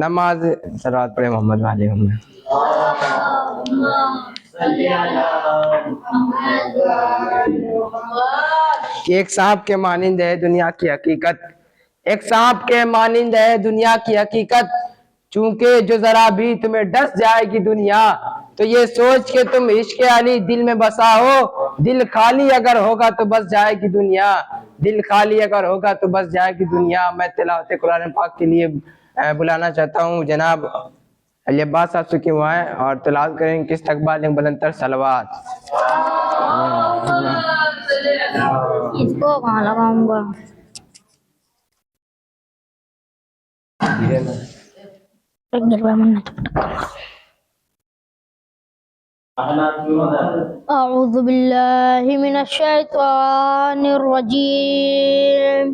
نماز صلوات پڑھے محمد والے محمد. کہ ایک سانپ کے مانند ہے دنیا کی حقیقت، ایک سانپ کے مانند ہے دنیا کی حقیقت، چونکہ جو ذرا بھی تمہیں ڈس جائے گی دنیا تو یہ سوچ کے تم عشق علی دل میں بسا ہو، دل خالی اگر ہوگا تو بس جائے گی دنیا، دل خالی اگر ہوگا تو بس جائے گی دنیا. میں تلاوت قرآن پاک کے لیے بلانا چاہتا ہوں جناب علی عباس صاحب سے کہ وہ آئیں اور تلاوت کریں کہ استقبال بلندتر صلوات. اس کو کہاں لگاؤں گا؟ اعوذ باللہ من الشیطان الرجیم،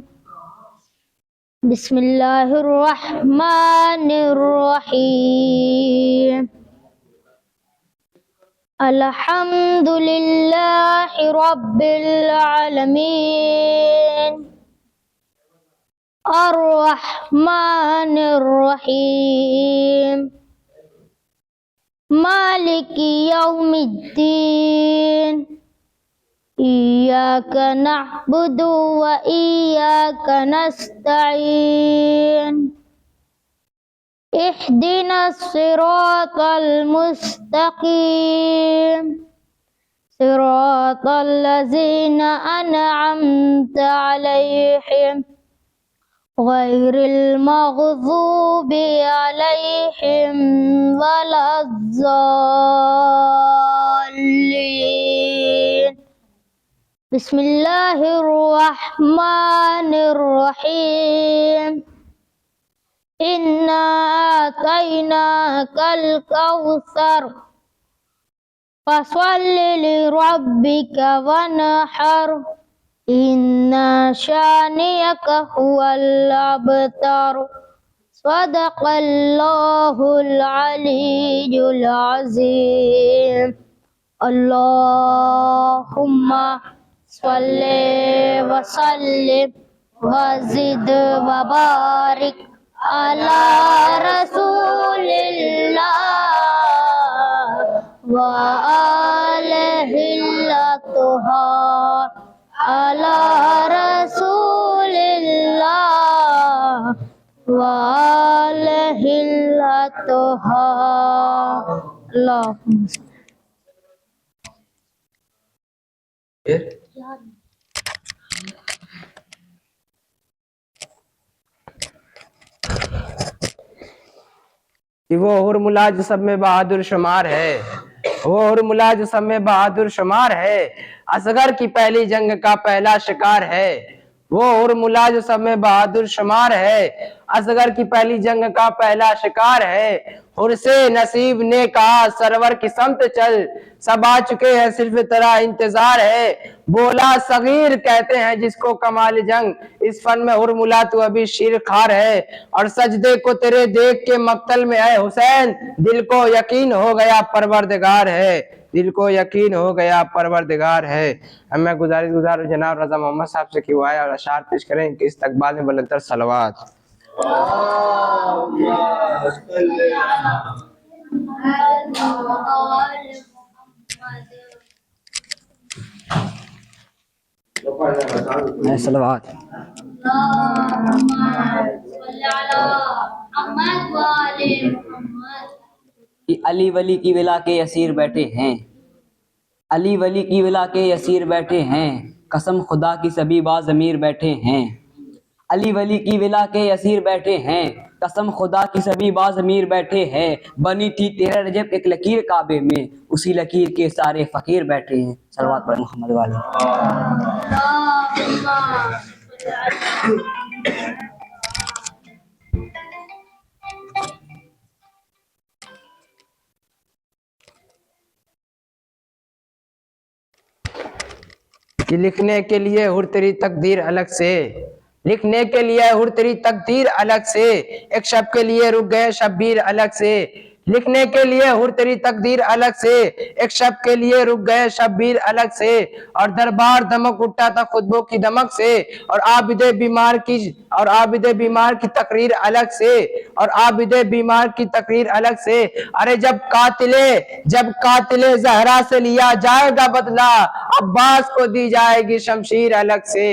بسم اللہ الرحمن الرحیم. الحمد للہ رب العالمین الرحمن الرحیم مالک یوم الدین ایاک نعبد و ایاک نستعین اہدنا الصراط المستقیم صراط الذین انعمت علیہم غیر المغضوب علیہم ولا الضالین. بسم اللہ الرحمن الرحیم. انا اعطیناک الکوثر فصل لربک وانحر ان شانئک هو الابتر. صدق اللہ العلی العظیم. اللہم صلی وسلم وزد وبارک علی رسول اللہ وآلہ الطہار علی رسول اللہ وآلہ الطہار. اللہم کہ وہ حرملا جو سب میں بہادر شمار ہے، وہ حرملا جو سب میں بہادر شمار ہے، اصغر کی پہلی جنگ کا پہلا شکار ہے. وہ حرملا جو سب میں بہادر شمار ہے، اصغر کی پہلی جنگ کا پہلا شکار ہے. حر سے نصیب نے کہا سرور کی سمت چل، سب آ چکے ہیں صرف تیرا انتظار ہے. بولا صغیر کہتے ہیں جس کو کمال جنگ، اس فن میں حرملا تو ابھی شیر خار ہے. اور سجدے کو تیرے دیکھ کے مقتل میں اے حسین، دل کو یقین ہو گیا پروردگار ہے، دل کو یقین ہو گیا پروردگار ہے. اب میں گزارش جناب رضا محمد صاحب سے کہ وہ آئے اور اشعار پیش کریں کہ استقبال میں بلندتر صلوات. صلوات. علی ولی کی ولا کے اسیر بیٹھے ہیں، علی ولی کی ولا کے اسیر بیٹھے ہیں، قسم خدا کی سبھی باضمیر بیٹھے ہیں. علی ولی کی ولا کے اسیر بیٹھے ہیں، قسم خدا کی سبھی باضمیر بیٹھے ہیں. بنی تھی 13 رجب ایک لکیر کعبے میں، اسی لکیر کے سارے فقیر بیٹھے ہیں. صلوات پڑھیں محمد والے. کہ لکھنے کے لیے ہر تیری تقدیر الگ سے، لکھنے کے لیے ہر تیری تقدیر الگ سے، ایک شب کے لیے رک گئے شبیر الگ سے. لکھنے کے لیے ہر تیری تقدیر الگ سے، ایک شب کے لیے رک گئے شبیر الگ سے، اور دربار دمک اٹھا تھا خطبوں کی دمک سے، اور عابد بیمار کی تقریر الگ سے، اور عابد بیمار کی تقریر الگ سے۔ ارے جب قاتل زہرا سے لیا جائے گا بدلہ، عباس کو دی جائے گی شمشیر الگ سے،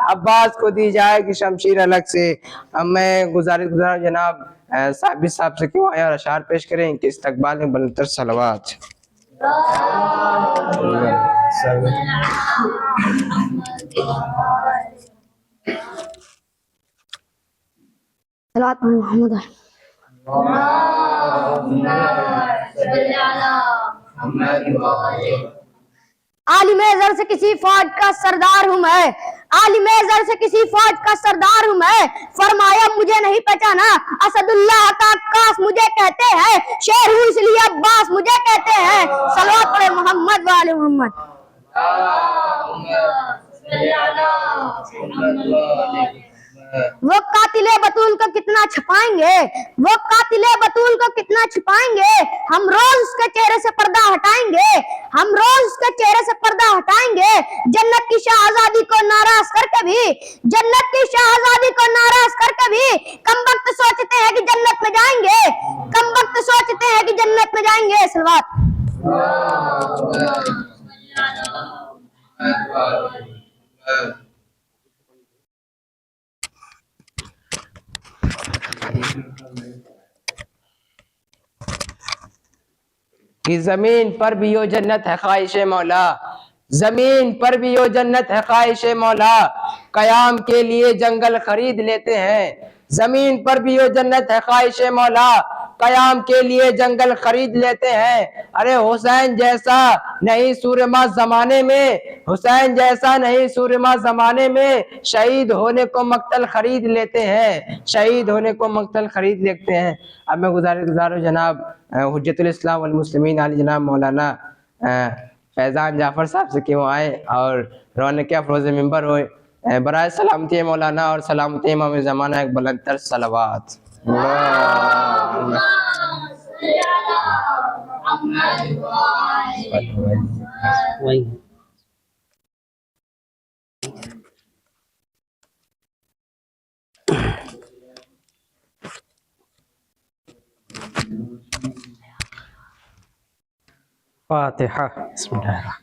عباس کو دی جائے گی شمشیر الگ سے۔ اب میں گزارش جناب صاحب سے کیوں آئے اور اشعار پیش کریں ان کے استقبال میں بلندتر صلوات۔ صلوات محمد عالم زر سے کسی فوج کا سردار ہوں میں، عالم زر سے کسی فوج کا سردار ہوں میں، فرمایا مجھے نہیں پہچانا اسد اللہ کا عکاس مجھے کہتے ہیں، شیر ہوں اس لیے عباس مجھے کہتے ہیں۔ صلوات پڑھے محمد وآل محمد۔ وہ قاتل بطول کو کتنا چھپائیں گے، وہ قاتل بطول کو کتنا چھپائیں گے، ہم روز اس کے چہرے سے پردہ ہٹائیں گے، ہم روز اس کے چہرے سے پردہ ہٹائیں گے۔ جنت کی شہزادی کو ناراض کر کے بھی، جنت کی شہزادی کو ناراض کر کے بھی کم وقت سوچتے ہیں کہ جنت میں جائیں گے، کم وقت سوچتے ہیں کہ جنت میں جائیں گے۔ صلوات۔ کہ زمین پر بھی ہو جنت ہے خواہش مولا، زمین پر بھی ہو جنت ہے خواہش مولا، قیام کے لیے جنگل خرید لیتے ہیں، زمین پر بھی ہو جنت ہے خواہش مولا، قیام کے لیے جنگل خرید لیتے ہیں۔ ارے حسین جیسا نہیں سورما زمانے میں، حسین جیسا نہیں سورما زمانے میں، شہید ہونے کو مقتل خرید لیتے ہیں، شہید ہونے کو مقتل خرید لیتے ہیں۔ اب میں گزارو جناب حجت الاسلام والمسلمین علی جناب مولانا فیضان جعفر صاحب سے کہ وہ آئے اور رونق افروز ممبر ہوئے، برائے سلامتی مولانا اور سلامتی امام زمانہ ایک بلند تر صلوات۔ فاتحہ۔ بسم اللہ الرحمن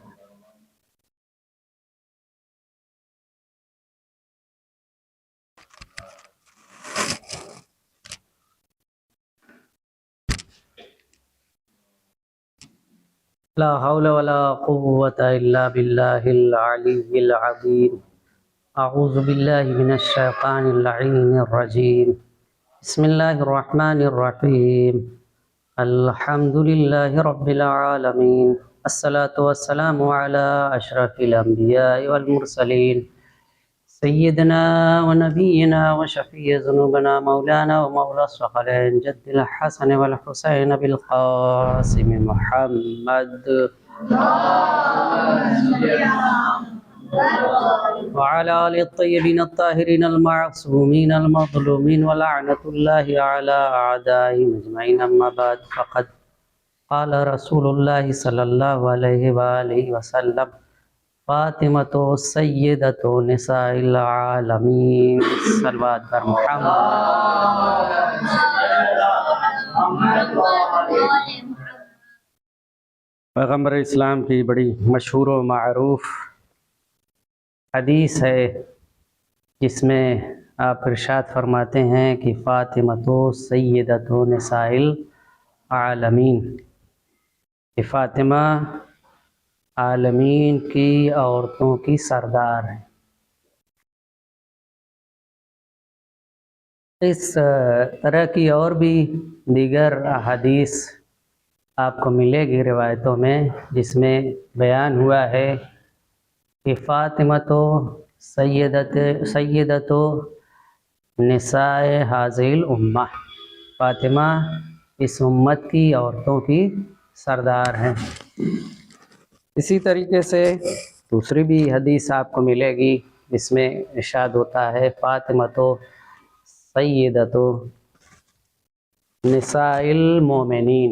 لا حول ولا قوة إلا بالله العلي العظيم أعوذ بالله من الشيطان اللعين الرجيم بسم الله الرحمن الرحيم الحمد لله رب العالمين الصلاة والسلام على أشرف الأنبياء والمرسلين سيدنا ونبينا وشفيع ذنوبنا مولانا ومولى الثقلين جد الحسن والحسين بالقاسم محمد وعلى آل الطيبين الطاهرين المعصومين المظلومين ولعنة الله على أعدائهم أجمعين أما بعد فقد قال رسول الله صلى الله عليه وآله وسلم فاطمة سيدة نساء العالمين صلوات بر محمد۔ پیغمبر اسلام کی بڑی مشہور و معروف حدیث ہے جس میں آپ ارشاد فرماتے ہیں کہ فاطمۃ سیدۃ نساء العالمین، کہ فاطمہ عالمین کی عورتوں کی سردار ہیں۔ اس طرح کی اور بھی دیگر احادیث آپ کو ملے گی روایتوں میں، جس میں بیان ہوا ہے کہ فاطمہ تو سیدۃ نساء هذه الامہ، فاطمہ اس امت کی عورتوں کی سردار ہیں۔ اسی طریقے سے دوسری بھی حدیث آپ کو ملے گی جس میں ارشاد ہوتا ہے فاطمہ تو سیدۃ نساء المومنین،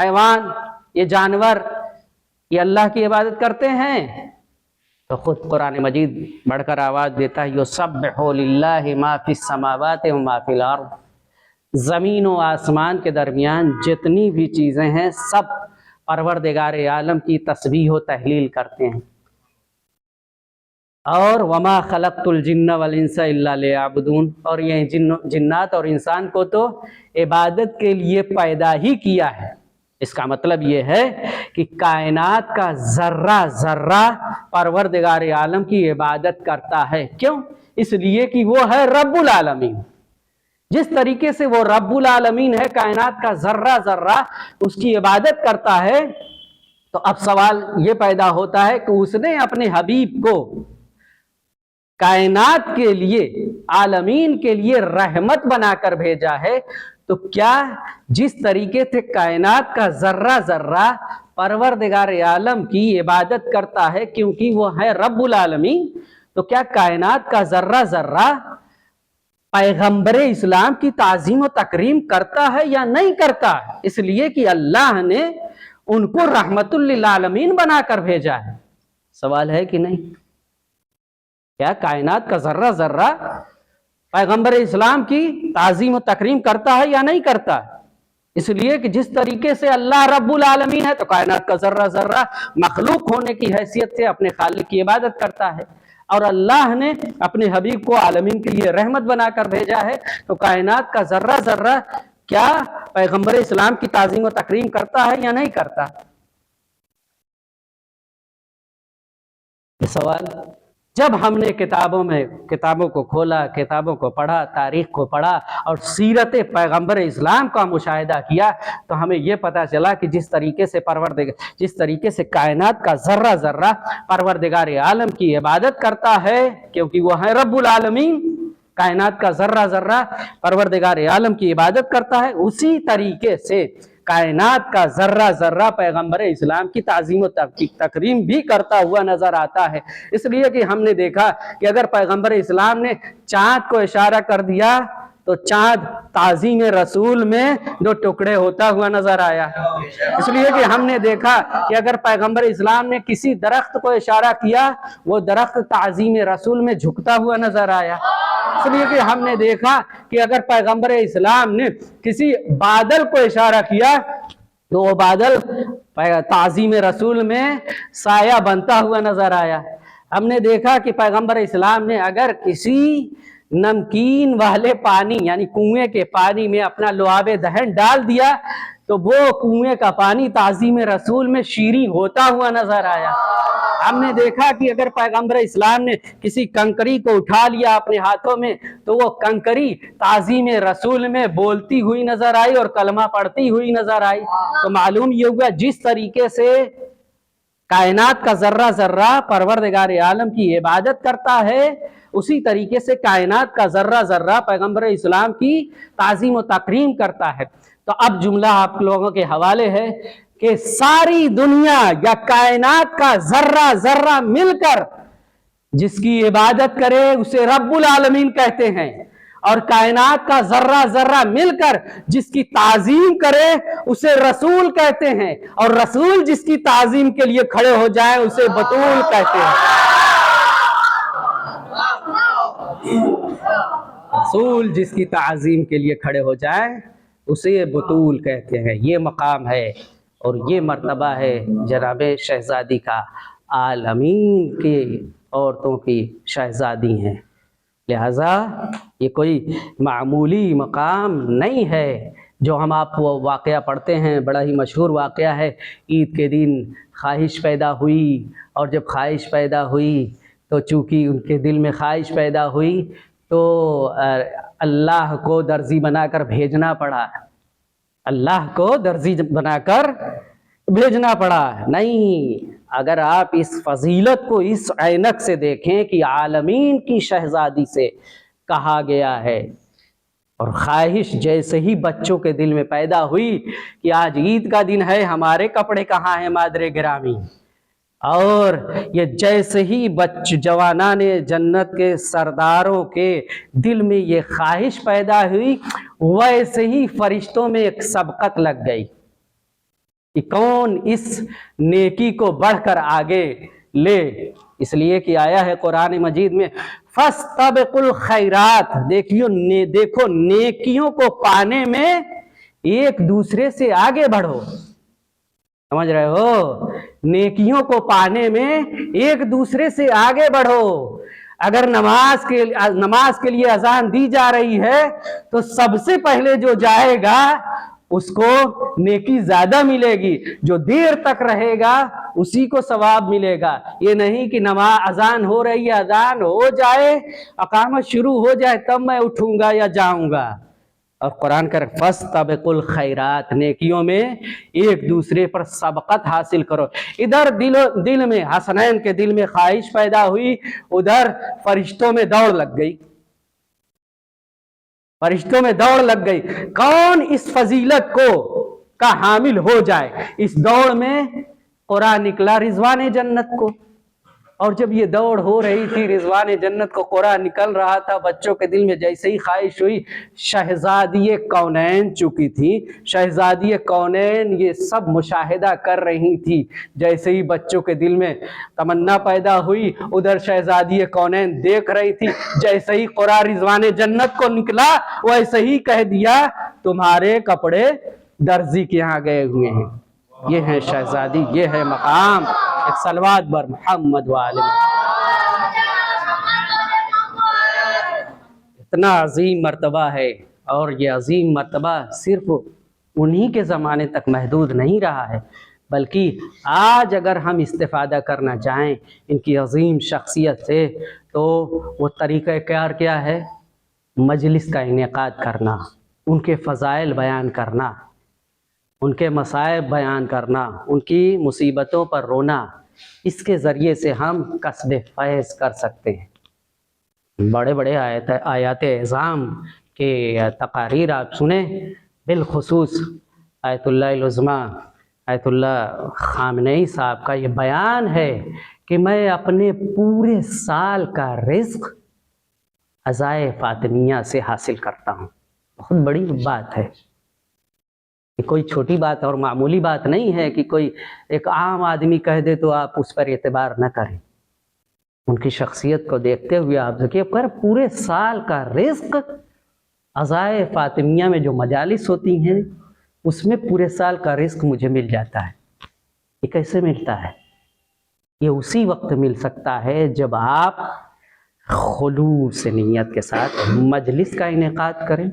حیوان, یہ جانور, یہ اللہ کی عبادت کرتے ہیں؟ تو خود قرآن مجید بڑھ کر آواز دیتا ہے یسبح للہ ما فی السماوات و ما فی الارض. زمین و آسمان کے درمیان جتنی بھی چیزیں ہیں سب پروردگار عالم کی تسبیح و تحلیل کرتے ہیں. اور وما خلقت الجن والانس الا لیعبدون, اور یہ جنات اور انسان کو تو عبادت کے لیے پیدا ہی کیا ہے. اس کا مطلب یہ ہے کہ کائنات کا ذرہ ذرہ پروردگار عالم کی عبادت کرتا ہے. کیوں؟ اس لیے کہ وہ ہے رب العالمین. جس طریقے سے وہ رب العالمین ہے, کائنات کا ذرہ ذرہ اس کی عبادت کرتا ہے. تو اب سوال یہ پیدا ہوتا ہے کہ اس نے اپنے حبیب کو کائنات کے لیے, عالمین کے لیے رحمت بنا کر بھیجا ہے, تو کیا جس طریقے سے کائنات کا ذرہ ذرہ پروردگار عالم کی عبادت کرتا ہے کیونکہ وہ ہے رب العالمین, تو کیا کائنات کا ذرہ ذرہ پیغمبر اسلام کی تعظیم و تکریم کرتا ہے یا نہیں کرتا ہے؟ اس لیے کہ اللہ نے ان کو رحمت للعالمین بنا کر بھیجا ہے. سوال ہے کہ نہیں؟ کیا کائنات کا ذرہ ذرہ پیغمبر اسلام کی تعظیم و تکریم کرتا ہے یا نہیں کرتا ہے؟ اس لیے کہ جس طریقے سے اللہ رب العالمین ہے تو کائنات کا ذرہ ذرہ مخلوق ہونے کی حیثیت سے اپنے خالق کی عبادت کرتا ہے, اور اللہ نے اپنے حبیب کو عالمین کے لیے رحمت بنا کر بھیجا ہے, تو کائنات کا ذرہ ذرہ کیا پیغمبر اسلام کی تعظیم و تکریم کرتا ہے یا نہیں کرتا؟ یہ سوال جب ہم نے کتابوں کو کھولا, کتابوں کو پڑھا, تاریخ کو پڑھا اور سیرت پیغمبر اسلام کا مشاہدہ کیا, تو ہمیں یہ پتہ چلا کہ جس طریقے سے کائنات کا ذرہ ذرہ پروردگار عالم کی عبادت کرتا ہے کیونکہ وہ ہے رب العالمین, کائنات کا ذرہ ذرہ پروردگار عالم کی عبادت کرتا ہے, اسی طریقے سے کائنات کا ذرہ ذرہ پیغمبر اسلام کی تعظیم و تکریم بھی کرتا ہوا نظر آتا ہے. اس لیے کہ ہم نے دیکھا کہ اگر پیغمبر اسلام نے چاند کو اشارہ کر دیا تو چاند تعظیم رسول میں 2 ٹکڑے ہوتا ہوا نظر آیا. اس لیے کہ ہم نے دیکھا کہ اگر پیغمبر اسلام نے کسی درخت کو اشارہ کیا وہ درخت تعظیم رسول میں جھکتا ہوا نظر آیا. اس لیے کہ ہم نے دیکھا کہ اگر پیغمبر اسلام نے کسی بادل کو اشارہ کیا تو وہ بادل تعظیم رسول میں سایہ بنتا ہوا نظر آیا. ہم نے دیکھا کہ پیغمبر اسلام نے اگر کسی نمکین والے پانی یعنی کنویں کے پانی میں اپنا لعاب دہن ڈال دیا تو وہ کنویں کا پانی تعظیم رسول میں شیریں ہوتا ہوا نظر آیا. ہم نے دیکھا کہ اگر پیغمبر اسلام نے کسی کنکری کو اٹھا لیا اپنے ہاتھوں میں تو وہ کنکری تعظیم رسول میں بولتی ہوئی نظر آئی اور کلمہ پڑھتی ہوئی نظر آئی. تو معلوم یہ ہوا جس طریقے سے کائنات کا ذرہ ذرہ پروردگار عالم کی عبادت کرتا ہے اسی طریقے سے کائنات کا ذرہ ذرہ پیغمبر اسلام کی تعظیم و تکریم کرتا ہے. تو اب جملہ آپ لوگوں کے حوالے ہے کہ ساری دنیا یا کائنات کا ذرہ ذرہ مل کر جس کی عبادت کرے اسے رب العالمین کہتے ہیں, اور کائنات کا ذرہ ذرہ مل کر جس کی تعظیم کرے اسے رسول کہتے ہیں, اور رسول جس کی تعظیم کے لیے کھڑے ہو جائے اسے بطول کہتے ہیں. رسول جس کی تعظیم کے لیے کھڑے ہو جائے اسے بطول کہتے ہیں. یہ مقام ہے اور یہ مرتبہ ہے جناب شہزادی کا, عالمین کی عورتوں کی شہزادی ہیں. لہذا یہ کوئی معمولی مقام نہیں ہے جو ہم آپ کو واقعہ پڑھتے ہیں. بڑا ہی مشہور واقعہ ہے, عید کے دن خواہش پیدا ہوئی, اور جب خواہش پیدا ہوئی تو چونکہ ان کے دل میں خواہش پیدا ہوئی تو اللہ کو درزی بنا کر بھیجنا پڑا. اللہ کو درزی بنا کر بھیجنا پڑا. نہیں, اگر آپ اس فضیلت کو اس عینک سے دیکھیں کہ عالمین کی شہزادی سے کہا گیا ہے, اور خواہش جیسے ہی بچوں کے دل میں پیدا ہوئی کہ آج عید کا دن ہے, ہمارے کپڑے کہاں ہیں مادر گرامی, اور یہ جیسے ہی جوانان جنت کے سرداروں کے دل میں یہ خواہش پیدا ہوئی ویسے ہی فرشتوں میں ایک سبقت لگ گئی. کہ کون اس نیکی کو بڑھ کر آگے لے، اس لیے کہ آیا ہے قرآن مجید میں فاستبقوا الخیرات، دیکھو نیکیوں کو پانے میں ایک دوسرے سے آگے بڑھو، سمجھ رہے ہو؟ نیکیوں کو پانے میں ایک دوسرے سے آگے بڑھو۔ اگر نماز کے لیے اذان دی جا رہی ہے تو سب سے پہلے جو جائے گا اس کو نیکی زیادہ ملے گی، جو دیر تک رہے گا اسی کو ثواب ملے گا۔ یہ نہیں کہ اذان ہو رہی ہے، اذان ہو جائے، اقامت شروع ہو جائے تب میں اٹھوں گا یا جاؤں گا۔ اور قرآن کا فاستبقوا الخیرات، نیکیوں میں ایک دوسرے پر سبقت حاصل کرو۔ ادھر دل میں حسنین کے دل میں خواہش پیدا ہوئی، ادھر فرشتوں میں دوڑ لگ گئی، فرشتوں میں دوڑ لگ گئی، کون اس فضیلت کا حامل ہو جائے۔ اس دوڑ میں قرآن نکلا رضوان جنت کو، اور جب یہ دوڑ ہو رہی تھی رضوان جنت کو، قرآن نکل رہا تھا، بچوں کے دل میں جیسے ہی خواہش ہوئی، شہزادی کونین چکی تھی، شہزادی کونین یہ سب مشاہدہ کر رہی تھی، جیسے ہی بچوں کے دل میں تمنا پیدا ہوئی ادھر شہزادی کونین دیکھ رہی تھی، جیسے ہی قرآن رضوان جنت کو نکلا ویسے ہی کہہ دیا تمہارے کپڑے درزی کے یہاں گئے ہوئے ہیں، یہ ہے شہزادی، یہ ہے مقام۔ ایک صلوات بر محمد وآلہ اتنا عظیم مرتبہ ہے، اور یہ عظیم مرتبہ صرف انہی کے زمانے تک محدود نہیں رہا ہے، بلکہ آج اگر ہم استفادہ کرنا چاہیں ان کی عظیم شخصیت سے تو وہ طریقہ کار کیا ہے؟ مجلس کا انعقاد کرنا، ان کے فضائل بیان کرنا، ان کے مصائب بیان کرنا، ان کی مصیبتوں پر رونا، اس کے ذریعے سے ہم کسب فیض کر سکتے ہیں۔ بڑے بڑے آیات اعظام کے تقاریر آپ سنیں، بالخصوص آیت اللہ العظمیٰ آیت اللہ خامنئی صاحب کا یہ بیان ہے کہ میں اپنے پورے سال کا رزق عزائے فاطمیہ سے حاصل کرتا ہوں۔ بہت بڑی بات ہے، کوئی چھوٹی بات اور معمولی بات نہیں ہے کہ کوئی ایک عام آدمی کہہ دے تو آپ اس پر اعتبار نہ کریں۔ ان کی شخصیت کو دیکھتے ہوئے آپ دیکھیے، پر پورے سال کا رزق عزائے فاطمیہ میں جو مجالس ہوتی ہیں اس میں پورے سال کا رزق مجھے مل جاتا ہے۔ یہ کیسے ملتا ہے؟ یہ اسی وقت مل سکتا ہے جب آپ خلوص نیت کے ساتھ مجلس کا انعقاد کریں،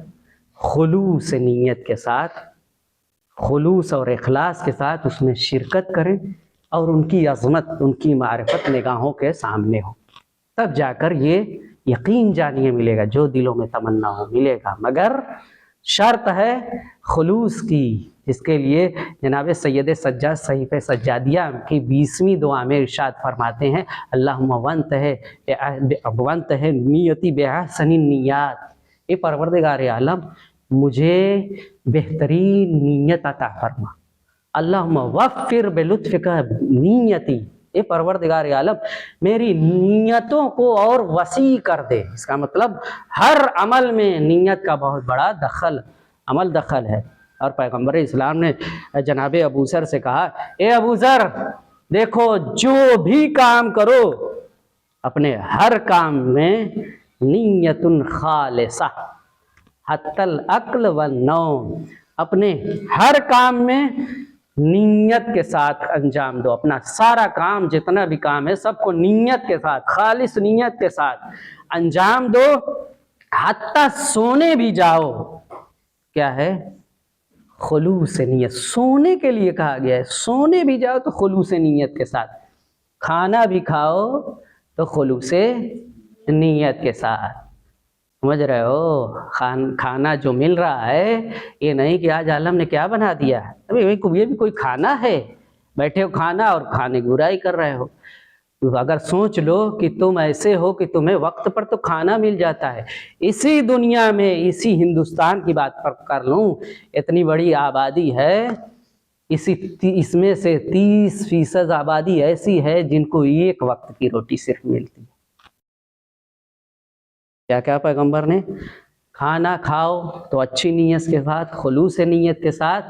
خلوص نیت کے ساتھ، خلوص اور اخلاص کے ساتھ اس میں شرکت کریں، اور ان کی عظمت، ان کی معرفت نگاہوں کے سامنے ہو، تب جا کر یہ یقین جانیے ملے گا، جو دلوں میں تمنا ہو ملے گا، مگر شرط ہے خلوص کی، جس کے لیے جناب سید سجاد صحیفہ سجادیہ کی 20ویں دعا میں ارشاد فرماتے ہیں اللہم وانتہ نیتی بأحسن النیات، اے پروردگار عالم مجھے بہترین نیت عطا فرما، اللہم وفر بلطفک نیتی، اے پروردگار عالم میری نیتوں کو اور وسیع کر دے۔ اس کا مطلب ہر عمل میں نیت کا بہت بڑا دخل ہے، اور پیغمبر اسلام نے جناب ابو ذر سے کہا، اے ابو ذر دیکھو جو بھی کام کرو اپنے ہر کام میں نیت خالصہ حتی الاکل والنوم، اپنے ہر کام میں نیت کے ساتھ انجام دو، اپنا سارا کام جتنا بھی کام ہے سب کو نیت کے ساتھ، خالص نیت کے ساتھ انجام دو، حتی سونے بھی جاؤ، کیا ہے؟ خلوص نیت، سونے کے لیے کہا گیا ہے، سونے بھی جاؤ تو خلوص نیت کے ساتھ، کھانا بھی کھاؤ تو خلوص نیت کے ساتھ، سمجھ رہے ہو؟ کھانا جو مل رہا ہے یہ نہیں کہ آج عالم نے کیا بنا دیا ہے، ابھی یہ بھی کوئی کھانا ہے، بیٹھے ہو کھانا اور کھانے کی برائی کر رہے ہو۔ اگر سوچ لو کہ تم ایسے ہو کہ تمہیں وقت پر تو کھانا مل جاتا ہے، اسی دنیا میں، اسی ہندوستان کی بات پر کر لوں، اتنی بڑی آبادی ہے، اس میں سے 30% آبادی ایسی ہے جن کو ایک وقت کی روٹی صرف ملتی ہے۔ کیا پیغمبر نے؟ کھانا کھاؤ تو اچھی نیت کے ساتھ، خلوص نیت کے ساتھ،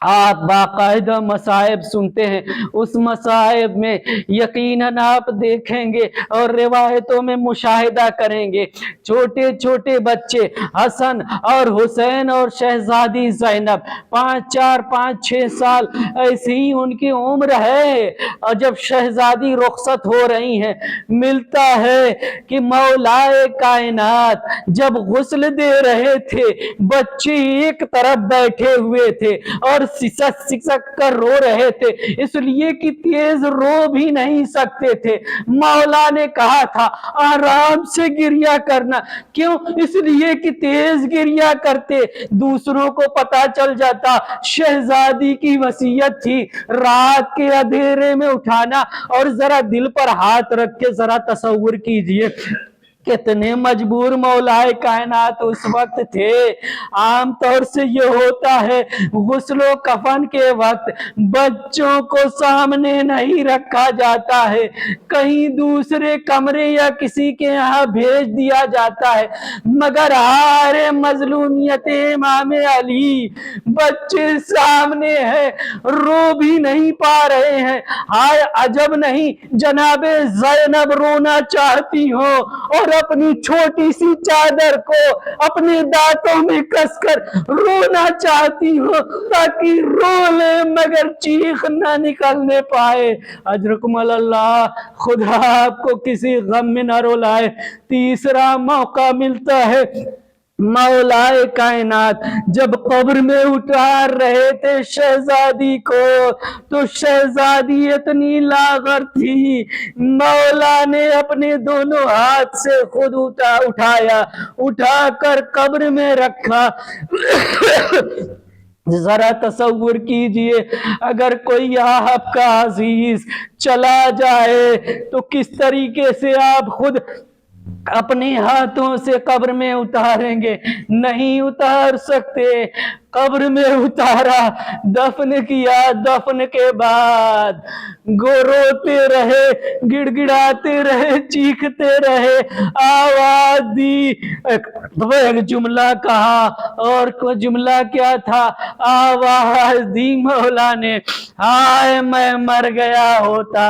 آپ باقاعدہ مصائب سنتے ہیں، اس مصائب میں یقیناً آپ دیکھیں گے اور روایتوں میں مشاہدہ کریں گے، چھوٹے چھوٹے بچے حسن اور حسین اور شہزادی زینب 5 6 ایسی ہی ان کی عمر ہے، اور جب شہزادی رخصت ہو رہی ہیں ملتا ہے کہ مولا کائنات جب غسل دے رہے تھے بچے ایک طرف بیٹھے ہوئے تھے اور سسک سسک کر رو رہے تھے، اس لیے کہ تیز رو بھی نہیں سکتے تھے۔ مولا نے کہا تھا آرام سے گریا کرنا، کیوں؟ اس لیے کہ تیز گریا کرتے دوسروں کو پتا چل جاتا۔ شہزادی کی وصیت تھی رات کے اندھیرے میں اٹھانا، اور ذرا دل پر ہاتھ رکھ کے ذرا تصور کیجئے کتنے مجبور مولا کائنات اس وقت تھے۔ عام طور سے یہ ہوتا ہے غسل و کفن کے وقت بچوں کو سامنے نہیں رکھا جاتا ہے، کہیں دوسرے کمرے یا کسی کے یہاں بھیج دیا جاتا ہے، مگر ہارے مظلومیت امام علی بچے سامنے ہیں، رو بھی نہیں پا رہے ہیں۔ ہائے عجب نہیں جناب زینب رونا چاہتی ہو اور اپنی چھوٹی سی چادر کو اپنے دانتوں میں کس کر رونا چاہتی ہو تاکہ رو لے مگر چیخ نہ نکلنے پائے۔ اجرکم اللہ، خدا آپ کو کسی غم میں نہ رولائے۔ تیسرا موقع ملتا ہے مولا کائنات جب قبر میں اتار رہے تھے شہزادی کو، تو شہزادی اتنی لاغر تھی، مولا نے اپنے دونوں ہاتھ سے خود اٹھایا، اٹھا کر قبر میں رکھا۔ ذرا تصور کیجئے اگر کوئی آپ کا عزیز چلا جائے تو کس طریقے سے آپ خود اپنے ہاتھوں سے قبر میں اتاریں گے؟ نہیں اتار سکتے۔ قبر میں اتارا، دفن کیا، دفن کے بعد روتے رہے، گڑ گڑاتے رہے، چیختے رہے، آواز دی، ایک جملہ کہا، اور کوئی جملہ کیا تھا؟ آواز دی مولا نے، ہائے میں مر گیا ہوتا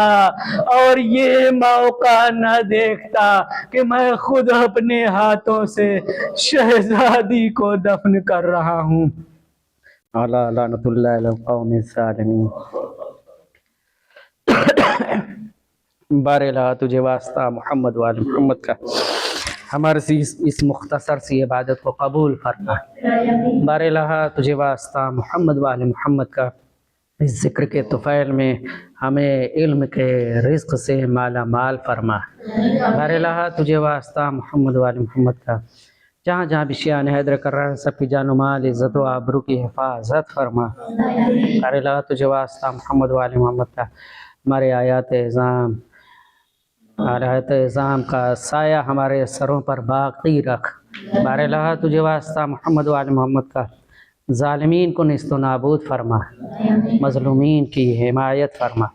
اور یہ موقع نہ دیکھتا کہ میں خود اپنے ہاتھوں سے شہزادی کو دفن کر رہا ہوں۔ اعلیٰ لعنت اللہ علی القوم الظالمین۔ باراللہ تجھے واسطہ محمد وآل محمد کا ہماری اس مختصر سی عبادت کو قبول فرما۔ باراللہ تجھے واسطہ محمد وآل محمد کا اس ذکر کے طفیل میں ہمیں علم کے رزق سے مالا مال فرما۔ باراللہ تجھے واسطہ محمد وآل محمد کا جہاں جہاں بھی شیعان حیدر کر رہے ہیں سب کی جان و مال، عزت و آبرو کی حفاظت فرما۔ باراللہ تجھے واسطہ محمد وآل محمد کا ہمارے آیات اعظام کا سایہ ہمارے سروں پر باقی رکھ۔ باراللہ تجھے واسطہ محمد وآل محمد کا ظالمین کو نیست و نابود فرما، مظلومین کی حمایت فرما۔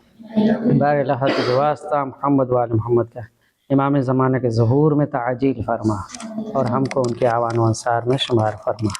باراللہ تجھے واسطہ محمد وآل محمد کا امام زمانہ کے ظہور میں تعجیل فرما اور ہم کو ان کے اعوان و انصار میں شمار فرما۔